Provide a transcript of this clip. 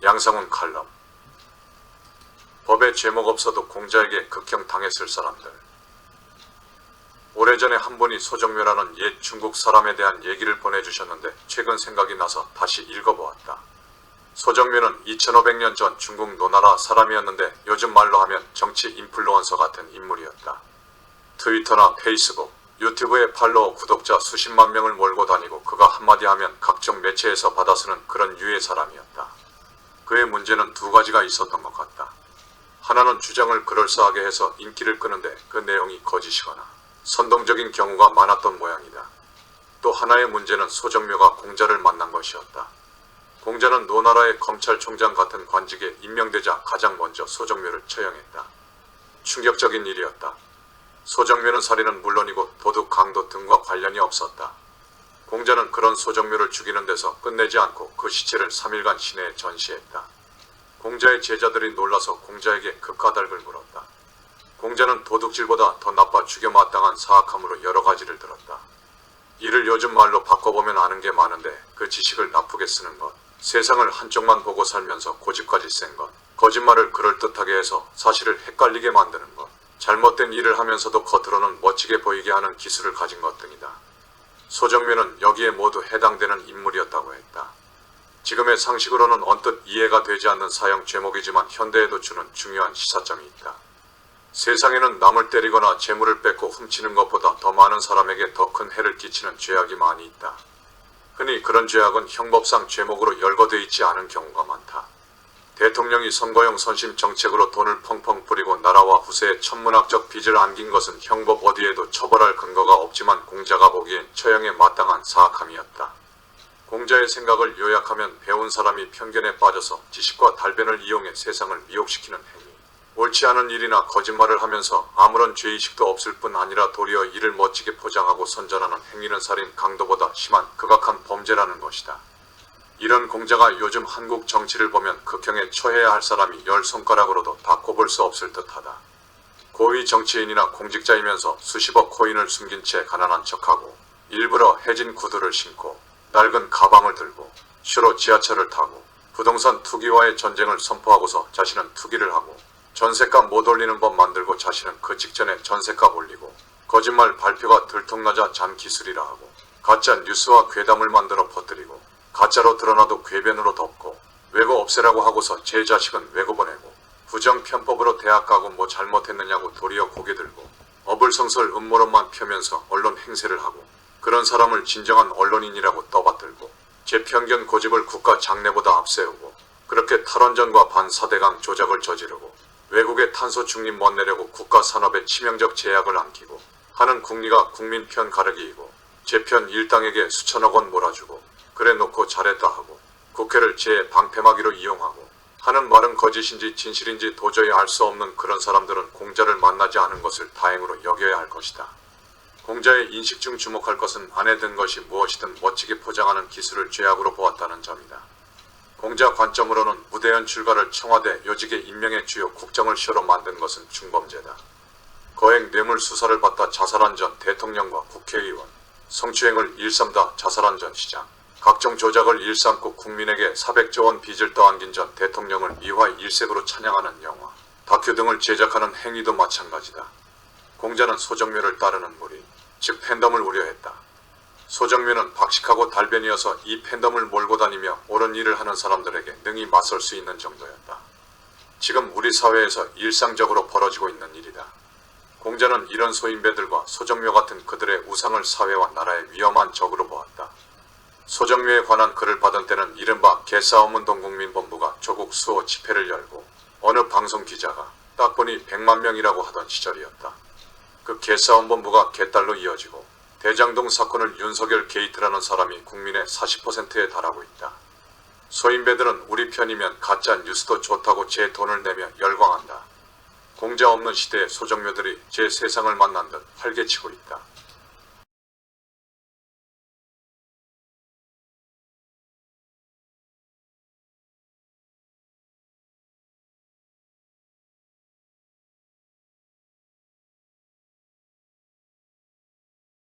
양상훈 칼럼. 법에 죄목 없어도 공자에게 극형 당했을 사람들. 오래전에 한 분이 소정묘라는 옛 중국 사람에 대한 얘기를 보내주셨는데 최근 생각이 나서 다시 읽어보았다. 소정묘는 2500년 전 중국 노나라 사람이었는데 요즘 말로 하면 정치 인플루언서 같은 인물이었다. 트위터나 페이스북, 유튜브에 팔로워 구독자 수십만 명을 몰고 다니고 그가 한마디 하면 각종 매체에서 받아쓰는 그런 유의 사람이었다. 그의 문제는 두 가지가 있었던 것 같다. 하나는 주장을 그럴싸하게 해서 인기를 끄는데 그 내용이 거짓이거나 선동적인 경우가 많았던 모양이다. 또 하나의 문제는 소정묘가 공자를 만난 것이었다. 공자는 노나라의 검찰총장 같은 관직에 임명되자 가장 먼저 소정묘를 처형했다. 충격적인 일이었다. 소정묘는 살인은 물론이고 도둑, 강도 등과 관련이 없었다. 공자는 그런 소정묘를 죽이는 데서 끝내지 않고 그 시체를 3일간 시내에 전시했다. 공자의 제자들이 놀라서 공자에게 그 까닭을 물었다. 공자는 도둑질보다 더 나빠 죽여 마땅한 사악함으로 여러 가지를 들었다. 이를 요즘 말로 바꿔보면 아는 게 많은데 그 지식을 나쁘게 쓰는 것, 세상을 한쪽만 보고 살면서 고집까지 센 것, 거짓말을 그럴듯하게 해서 사실을 헷갈리게 만드는 것, 잘못된 일을 하면서도 겉으로는 멋지게 보이게 하는 기술을 가진 것 등이다. 소정묘는 여기에 모두 해당되는 인물이었다고 했다. 지금의 상식으로는 언뜻 이해가 되지 않는 사형 죄목이지만 현대에도 주는 중요한 시사점이 있다. 세상에는 남을 때리거나 재물을 뺏고 훔치는 것보다 더 많은 사람에게 더 큰 해를 끼치는 죄악이 많이 있다. 흔히 그런 죄악은 형법상 죄목으로 열거되어 있지 않은 경우가 많다. 대통령이 선거용 선심 정책으로 돈을 펑펑 뿌리고 나라와 후세에 천문학적 빚을 안긴 것은 형법 어디에도 처벌할 근거가 없지만 공자가 보기엔 처형에 마땅한 사악함이었다. 공자의 생각을 요약하면 배운 사람이 편견에 빠져서 지식과 달변을 이용해 세상을 미혹시키는 행위, 옳지 않은 일이나 거짓말을 하면서 아무런 죄의식도 없을 뿐 아니라 도리어 이를 멋지게 포장하고 선전하는 행위는 살인, 강도보다 심한 극악한 범죄라는 것이다. 이런 공자가 요즘 한국 정치를 보면 극형에 처해야 할 사람이 10손가락으로도 다 꼽을 수 없을 듯하다. 고위 정치인이나 공직자이면서 수십억 코인을 숨긴 채 가난한 척하고 일부러 해진 구두를 신고 낡은 가방을 들고 주로 지하철을 타고 부동산 투기와의 전쟁을 선포하고서 자신은 투기를 하고 전세값 못 올리는 법 만들고 자신은 그 직전에 전세값 올리고 거짓말 발표가 들통나자 잔기술이라 하고 가짜 뉴스와 괴담을 만들어 퍼뜨리고 가짜로 드러나도 궤변으로 덮고 외고 없애라고 하고서 제 자식은 외고 보내고 부정편법으로 대학 가고 뭐 잘못했느냐고 도리어 고개 들고 어불성설 음모론만 펴면서 언론 행세를 하고 그런 사람을 진정한 언론인이라고 떠받들고 제 편견 고집을 국가 장래보다 앞세우고 그렇게 탈원전과 반사대강 조작을 저지르고 외국의 탄소 중립 못 내려고 국가 산업에 치명적 제약을 안기고 하는 국리가 국민 편 가르기이고 제 편 일당에게 수천억 원 몰아주고 그래 놓고 잘했다 하고 국회를 제 방패막이로 이용하고 하는 말은 거짓인지 진실인지 도저히 알 수 없는 그런 사람들은 공자를 만나지 않은 것을 다행으로 여겨야 할 것이다. 공자의 인식 중 주목할 것은 안에 든 것이 무엇이든 멋지게 포장하는 기술을 죄악으로 보았다는 점이다. 공자 관점으로는 무대연 출가를 청와대 요직에 임명해 주요 국정을 쇼로 만든 것은 중범죄다. 거액 뇌물 수사를 받다 자살한 전 대통령과 국회의원, 성추행을 일삼다 자살한 전 시장, 각종 조작을 일삼고 국민에게 400조 원 빚을 떠안긴 전 대통령을 미화 일색으로 찬양하는 영화, 다큐 등을 제작하는 행위도 마찬가지다. 공자는 소정묘를 따르는 무리, 즉 팬덤을 우려했다. 소정묘는 박식하고 달변이어서 이 팬덤을 몰고 다니며 옳은 일을 하는 사람들에게 능히 맞설 수 있는 정도였다. 지금 우리 사회에서 일상적으로 벌어지고 있는 일이다. 공자는 이런 소인배들과 소정묘 같은 그들의 우상을 사회와 나라의 위험한 적으로 보았다. 소정묘에 관한 글을 받은 때는 이른바 개싸움운동 국민본부가 조국 수호 집회를 열고 어느 방송 기자가 딱 보니 100만 명이라고 하던 시절이었다. 그 개싸움본부가 개딸로 이어지고 대장동 사건을 윤석열 게이트라는 사람이 국민의 40%에 달하고 있다. 소인배들은 우리 편이면 가짜 뉴스도 좋다고 제 돈을 내며 열광한다. 공자 없는 시대의 소정묘들이 제 세상을 만난 듯 활개치고 있다.